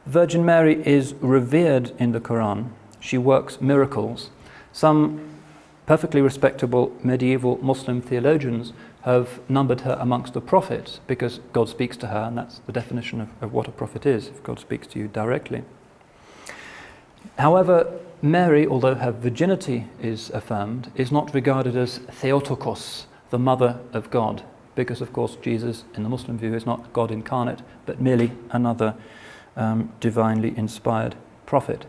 Virgin Mary is revered in the Qur'an. She works miracles. Some perfectly respectable medieval Muslim theologians have numbered her amongst the prophets because God speaks to her, and that's the definition of what a prophet is, if God speaks to you directly. However, Mary, although her virginity is affirmed, is not regarded as Theotokos, the mother of God, because of course Jesus, in the Muslim view, is not God incarnate, but merely another divinely inspired prophet.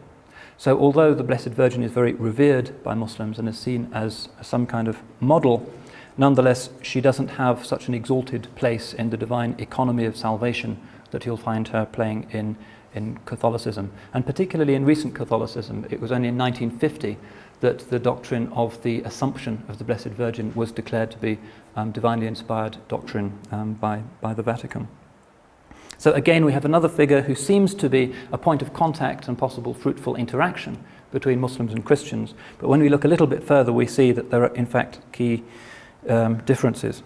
So although the Blessed Virgin is very revered by Muslims and is seen as some kind of model, nonetheless she doesn't have such an exalted place in the divine economy of salvation that you'll find her playing in Catholicism. And particularly in recent Catholicism, it was only in 1950 that the doctrine of the Assumption of the Blessed Virgin was declared to be divinely inspired doctrine by the Vatican. So again, we have another figure who seems to be a point of contact and possible fruitful interaction between Muslims and Christians. But when we look a little bit further, we see that there are in fact key differences.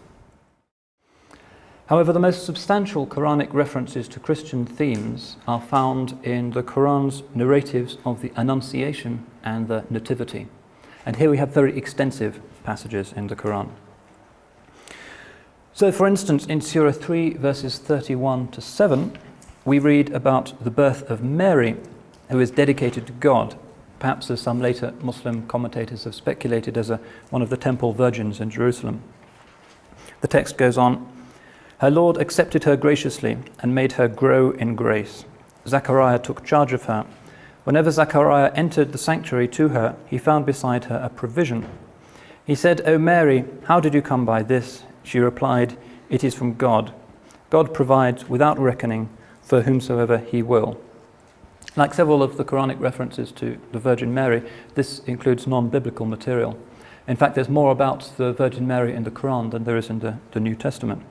However, the most substantial Quranic references to Christian themes are found in the Quran's narratives of the Annunciation and the Nativity. And here we have very extensive passages in the Quran. So, for instance, in Surah 3, verses 31 to 7, we read about the birth of Mary, who is dedicated to God, perhaps as some later Muslim commentators have speculated as one of the temple virgins in Jerusalem. The text goes on, "Her Lord accepted her graciously and made her grow in grace. Zachariah took charge of her. Whenever Zachariah entered the sanctuary to her, he found beside her a provision. He said, 'O Mary, how did you come by this?' She replied, 'It is from God. God provides without reckoning for whomsoever he will.'" Like several of the Quranic references to the Virgin Mary, this includes non-biblical material. In fact, there's more about the Virgin Mary in the Quran than there is in the New Testament.